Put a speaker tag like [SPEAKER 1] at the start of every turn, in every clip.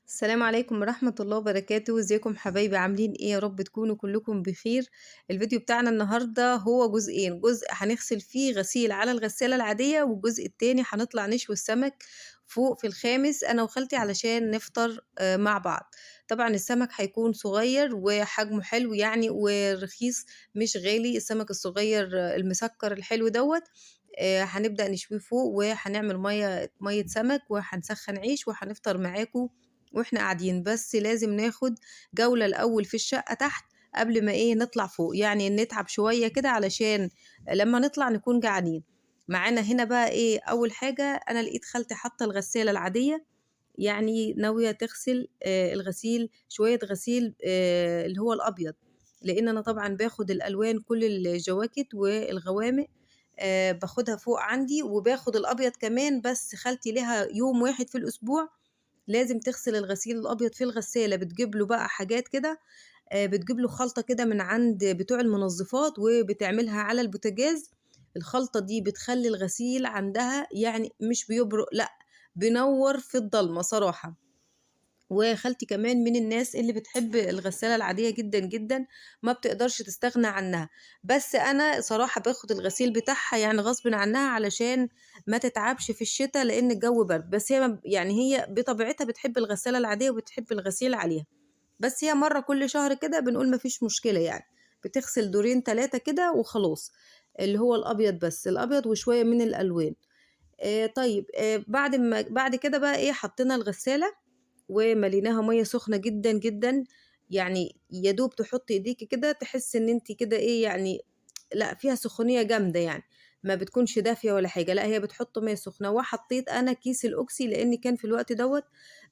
[SPEAKER 1] السلام عليكم ورحمة الله وبركاته، ازيكم حبايبي عاملين ايه؟ يا رب تكونوا كلكم بخير. الفيديو بتاعنا النهاردة هو جزئين، جزء هنغسل فيه غسيل على الغسالة العادية، والجزء التاني هنطلع نشوي السمك فوق في الخامس أنا وخالتي علشان نفطر مع بعض. طبعا السمك هيكون صغير وحجمه حلو يعني ورخيص، مش غالي. السمك الصغير المسكر الحلو دوت. هنبدأ نشويه فوق وهنعمل مية سمك وهنسخن عيش وهنفطر معاكم واحنا قاعدين. بس لازم ناخد جولة الأول في الشقة تحت قبل ما نطلع فوق، يعني نتعب شوية كده علشان لما نطلع نكون جعانين. معانا هنا بقى أول حاجة، أنا لقيت خالتي حاطة الغسالة العادية، يعني ناوية تغسل الغسيل شوية غسيل اللي هو الأبيض، لأن أنا طبعا باخد الألوان كل الجواكت والغوامق باخدها فوق عندي، وباخد الأبيض كمان. بس خالتي لها يوم واحد في الأسبوع لازم تغسل الغسيل الأبيض في الغسالة، بتجيب له بقى حاجات كده، بتجيب له خلطة كده من عند بتوع المنظفات وبتعملها على البوتاجاز. الخلطة دي بتخلي الغسيل عندها يعني مش بيبرق، لأ، بينور في الضلمة صراحة. وخالتي كمان من الناس اللي بتحب الغسالة العادية جدا جدا، ما بتقدرش تستغنى عنها. بس أنا صراحة باخد الغسيل بتاعها يعني غصب عنها علشان ما تتعبش في الشتاء لأن الجو برد. بس هي بطبيعتها بتحب الغسالة العادية وبتحب الغسيل عليها. بس هي مرة كل شهر كده بنقول مفيش مشكلة يعني، بتغسل دورين تلاتة كده وخلاص، اللي هو الأبيض، بس الأبيض وشوية من الألوان. طيب، بعد كده بقى حطينا الغسالة ومليناها مية سخنة جدا جدا، يعني يا دوب تحطي ايديكي كده تحس ان انت كده يعني، لا فيها سخونية جامدة يعني، ما بتكونش دافية ولا حاجة، لا هي بتحط مية سخنة. وحطيت انا كيس الاوكسي لان كان في الوقت دوت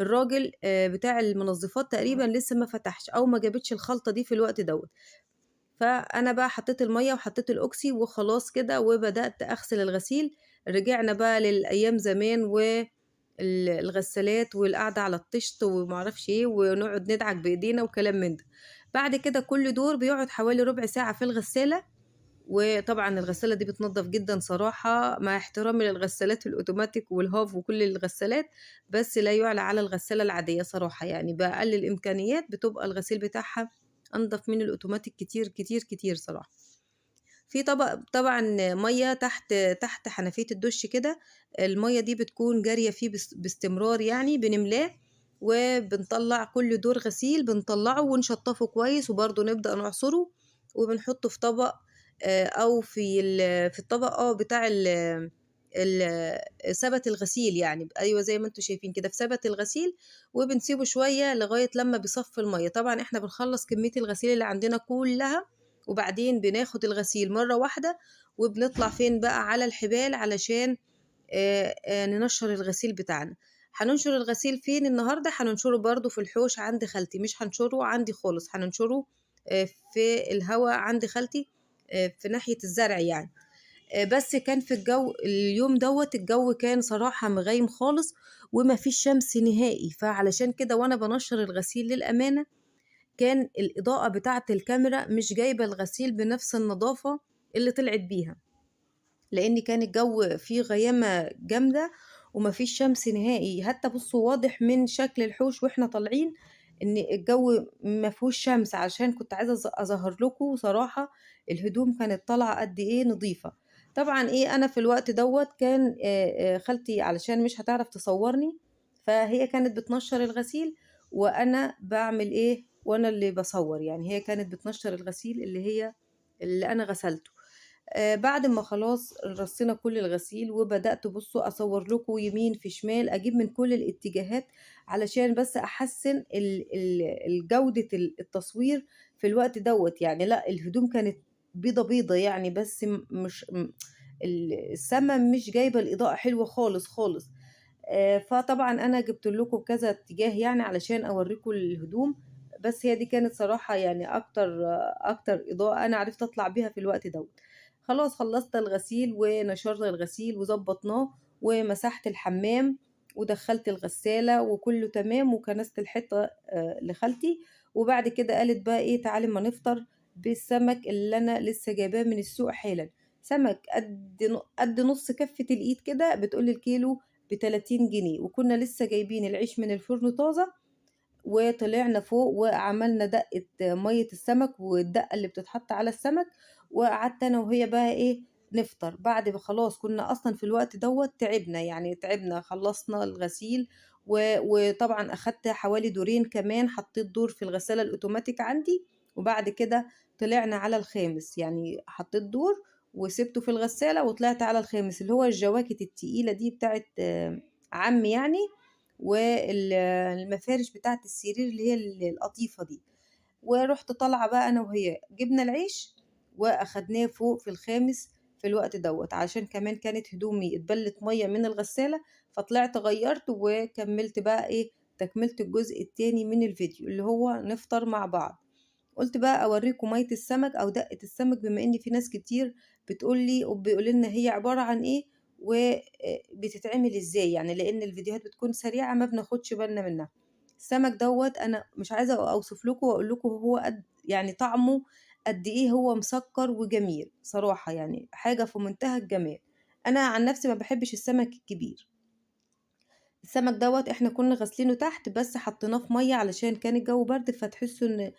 [SPEAKER 1] الراجل بتاع المنظفات تقريبا لسه ما فتحش او ما جابتش الخلطة دي في الوقت دوت. فانا بقى حطيت المية وحطيت الاوكسي وخلاص كده وبدأت اغسل الغسيل. رجعنا بقى للايام زمان الغسالات والقعدة على الطشت ومعرفش ونقعد ندعك بايدينا وكلام من ده. بعد كده كل دور بيقعد حوالي ربع ساعة في الغسالة. وطبعا الغسالة دي بتنضف جدا صراحة، مع احترامي للغسالات الأوتوماتيك والهاف وكل الغسالات، بس لا يعلى على الغسالة العادية صراحة، يعني بأقل الإمكانيات بتبقى الغسيل بتاعها أنضف من الأوتوماتيك كتير كتير كتير صراحة. في طبق طبعا مية تحت حنفية الدش كده، المية دي بتكون جارية فيه باستمرار، يعني بنملاه وبنطلع كل دور غسيل بنطلعه ونشطفه كويس، وبرضه نبدأ نعصره وبنحطه في طبق او في الطبق بتاع سبت الغسيل، يعني ايوه زي ما انتم شايفين كده في سبت الغسيل. وبنسيبه شويه لغايه لما بيصفي الميه. طبعا احنا بنخلص كميه الغسيل اللي عندنا كلها، وبعدين بناخد الغسيل مره واحده وبنطلع فين بقى على الحبال علشان ننشر الغسيل بتاعنا. هننشر الغسيل فين النهارده؟ هننشره برضو في الحوش عند خالتي، مش هنشره عندي خالص، هننشره في الهوا عند خالتي في ناحية الزرع يعني. بس كان في اليوم دوت الجو كان صراحة مغيم خالص وما فيش شمس نهائي، فعلشان كده وانا بنشر الغسيل للأمانة كان الإضاءة بتاعة الكاميرا مش جايبة الغسيل بنفس النظافة اللي طلعت بيها، لأن كان الجو فيه غيامة جامدة ومفيش شمس نهائي. حتى بصوا واضح من شكل الحوش واحنا طالعين ان الجو مفهوش شمس، عشان كنت عايزة اظهر لكم صراحة الهدوم كانت طالعة قد ايه نظيفة. طبعا انا في الوقت دوت كان خالتي علشان مش هتعرف تصورني، فهي كانت بتنشر الغسيل وانا بعمل وانا اللي بصور، يعني هي كانت بتنشر الغسيل اللي انا غسلته. بعد ما خلاص رصينا كل الغسيل وبدأت بصوا أصور لكم يمين في شمال، أجيب من كل الاتجاهات علشان بس أحسن جودة التصوير في الوقت دوت. يعني لا الهدوم كانت بيضة بيضة يعني، بس مش السما مش جايبة الإضاءة حلوة خالص خالص. فطبعا أنا جبت لكم كذا اتجاه يعني علشان أوريكم الهدوم. بس هي دي كانت صراحة يعني أكتر إضاءة أنا عرفت أطلع بيها في الوقت دوت. خلاص خلصت الغسيل ونشرت الغسيل وظبطناه ومسحت الحمام ودخلت الغسالة وكله تمام، وكنست الحيطة لخالتي. وبعد كده قالت بقى تعالي ما نفطر بالسمك اللي أنا لسه جايباه من السوق حالا. سمك قد نص كفة الإيد كده، بتقولي الكيلو ب30 جنيه، وكنا لسه جايبين العيش من الفرن طازة وطلعنا فوق وعملنا دقة مَيّة السمك والدقة اللي بتتحط على السمك، وقعدت أنا وهي بقى إيه نفطر. بعد ما خلاص كنا أصلًا في الوقت دوّة تعبنا، يعني تعبنا خلّصنا الغسيل وطبعًا أخدت حوالي دورين كمان، حطيت دور في الغسالة الأوتوماتيك عندي، وبعد كده طلعنا على الخامس، يعني حطيت دور وسِبته في الغسالة وطلعت على الخامس، اللي هو الجواكت التقيلة دي بتاعة عمي يعني، المفارش بتاعة السرير اللي هي القطيفة دي. ورُحت طالعة بقى أنا وهي، جِبنا العيش وأخدناه فوق في الخامس في الوقت دوّة، عشان كمان كانت هدومي اتبلت مَيّة من الغسالة، فطلعت غيّرت وكمّلت بقى إيه، تكملة الجزء التاني من الفيديو، اللي هو نفطر مع بعض. قُلت بقى أورّيكم مَيّة السمك أو دقة السمك، بما إن في ناس كتير بتقول لي وبيقولوا لنا هي عبارة عن إيه بتتعمل إزاي، يعني لإن الفيديوهات بتكون سريعة ما بناخدش بالنا منها. السمك دوّة أنا مش عايزة أوصف لكم وأقول لكم هو يعني طعمه قد إيه هو مسكّر وجميل، صراحة يعني حاجة في منتهى الجمال. أنا عن نفسي ما باحبش السمك الكبير. السمك دوّة إحنا كنا غاسلينه تحت، بس حطيناه في مَيّة علشان كان الجو برد، فتحسّوا إن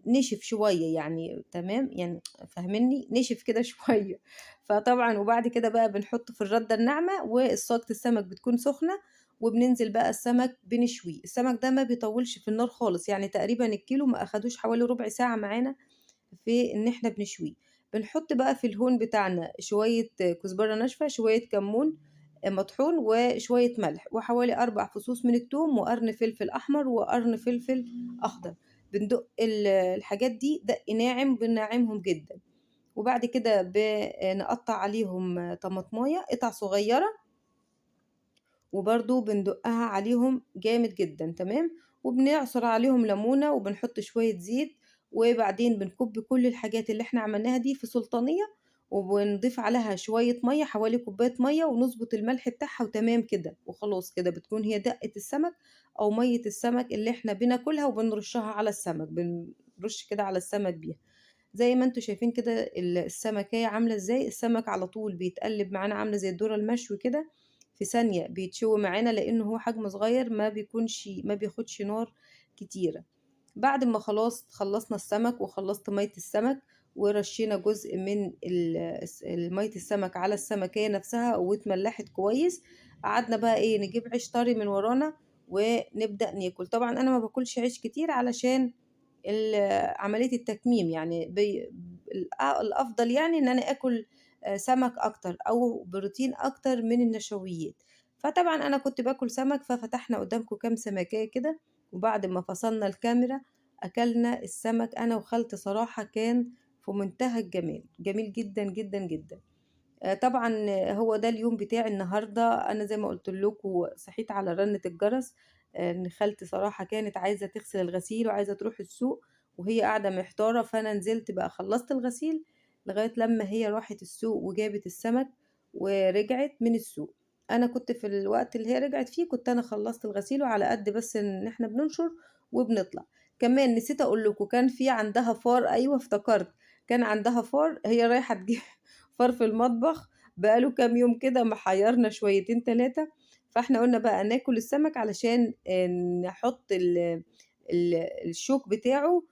[SPEAKER 1] نشف شوية يعني تمام، يعني فاهمينّي؟ نشف كده شوية. فطبعًا وبعد كده بقى بنحطه في الردة الناعمة، والصاجة السمك بتكون سخنة، وبننزل بقى السمك بنشويه. السمك ده ما بيطوّلش في النار خالص، يعني تقريبًا الكيلو ما أخدوش حوالي ربع ساعة معانا في إن إحنا بنشويه. بنحط بقى في الهون بتاعنا شوية كزبرة ناشفة، شوية كمون مطحون، وشوية ملح، وحوالي 4 فصوص من التوم، وقرن فلفل أحمر، وقرن فلفل أخضر. بندق الحاجات دي دق ناعم، بننعّمهم جدًا. وبعد كده نقطّع عليهم طماطماية قطع صغيرة، وبرضه بندقها عليهم جامد جدًا تمام، وبنعصر عليهم ليمونة، وبنحط شوية زيت، وبعدين بنكُب كل الحاجات اللي إحنا عملناها دي في سُلطانية، وبنضيف عليها شوية مَيّة، حوالي كوباية مَيّة، ونضبط الملح بتاعها وتمام كده، وخلاص كده بتكون هي دقة السمك أو مَيّة السمك اللي إحنا بناكلها وبنرشّها على السمك، بنرُش كده على السمك بيها. زي ما أنتم شايفين كده السمكية عاملة إزاي، السمك على طول بيتقلّب معانا عاملة زي الذرة المشوي كده، في ثانية بيتشوي معانا لإنه هو حجمه صغير ما بياخدش نار كتيرة. بعد ما خلاص خلّصنا السمك وخلّصت مَيّة السمك، ورشّينا جزء من ال الس مَيّة السمك على السمكية نفسها واتملّحت كويس، قعدنا بقى إيه، نجيب عيش طري من ورانا ونبدأ ناكل. طبعًا أنا ما باكلش عيش كتير علشان عملية التكميم، يعني الأفضل يعني إن أنا آكل سمك أكتر أو بروتين أكتر من النشويات. فطبعًا أنا كنت باكل سمك، ففتحنا قدّامكم كام سمكية كده، وبعد ما فصلنا الكاميرا أكلنا السمك أنا وخالتي، صراحة كان في منتهى الجمال، جميل جدًا، جدًا، جدًا. طبعًا هو ده اليوم بتاعي النهارده. أنا زي ما قُلت لكم صحيت على رنة الجرس، إن خالتي صراحة كانت عايزة تغسل الغسيل وعايزة تروح السوق، وهي قاعدة محتارة، فأنا نزلت بقى خلّصت الغسيل لغاية لمّا هي راحت السوق وجابت السمك ورجعت من السوق. أنا كنت في الوقت اللي هي رجعت فيه كنت أنا خلّصت الغسيل، وعلى قد بس إن إحنا بننشر وبنطلع. كمان نسيت أقول لكم كان في عندها فار، أيوه افتكرت، كان عندها فار هي رايحة تجيب فار في المطبخ بقى له كام يوم كده محيّرنا شويتين 3، فإحنا قُلنا بقى ناكل السمك علشان نحُط ال الشوك بتاعه،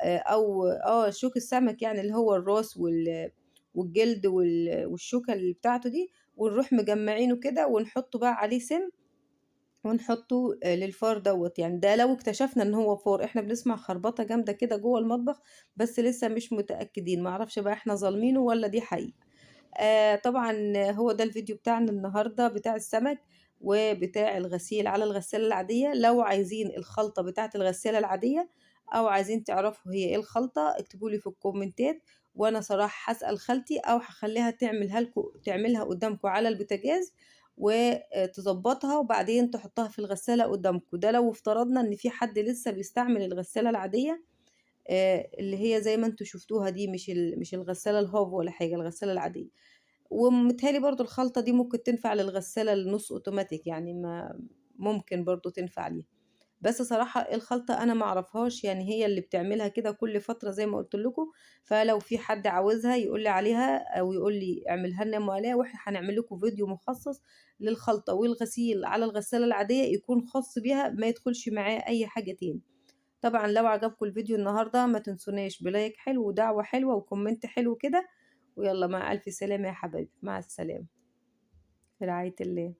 [SPEAKER 1] أو شوك السمك يعني اللي هو الراس والجلد والشوكة اللي بتاعته دي، ونروح مجمّعينه كده ونحُطّه بقى عليه سِم ونحطه للفار دوّة، يعني ده لو اكتشفنا إن هو فار. إحنا بنسمع خربطة جامدة كده جوّه المطبخ، بس لسه مش متأكدين، ما أعرفش بقى إحنا ظالمينه والّا دي حقيقة. طبعًا هو ده الفيديو بتاعنا النهارده بتاع السمك، وبتاع الغسيل على الغسالة العادية. لو عايزين الخلطة بتاعة الغسالة العادية، أو عايزين تعرفوا هي إيه الخلطة، اكتبوا لي في الكومنتات، وأنا صراحة هاسأل خالتي أو هاخلّيها تعملها قدّامكم على البوتاجاز، وتضبّطها وبعدين تحطها في الغسالة قدّامكم. ده لو افترضنا إن في حد لسه بيستعمل الغسالة العادية، اللي هي زي ما أنتم شُفتوها دي، مش الغسالة الهاف ولا حاجة، الغسالة العادية. ومتهيأ لي برضه الخلطة دي ممكن تنفع للغسالة النُص أوتوماتيك، يعني ما ممكن برضه تنفع ليها. بس صراحة الخلطة أنا ما أعرفهاش، يعني هي اللي بتعملها كده كل فترة زي ما قُلت لكم، فلو في حد عاوزها يقول لي عليها أو يقول لي اعمليها لنا يا أم آلاء، وإحنا هنعمل لكم فيديو مخصص للخلطة والغسيل على الغسالة العادية يكون خاص بيها، ما يدخلش معاه أي حاجة تاني. طبعًا لو عجبكم الفيديو النهارده ما تنسوناش بلايك حلو ودعوة حلوة وكومنت حلو كده، ويالّا مع ألف سلامة يا حبايبي، مع السلامة، في رعاية الله.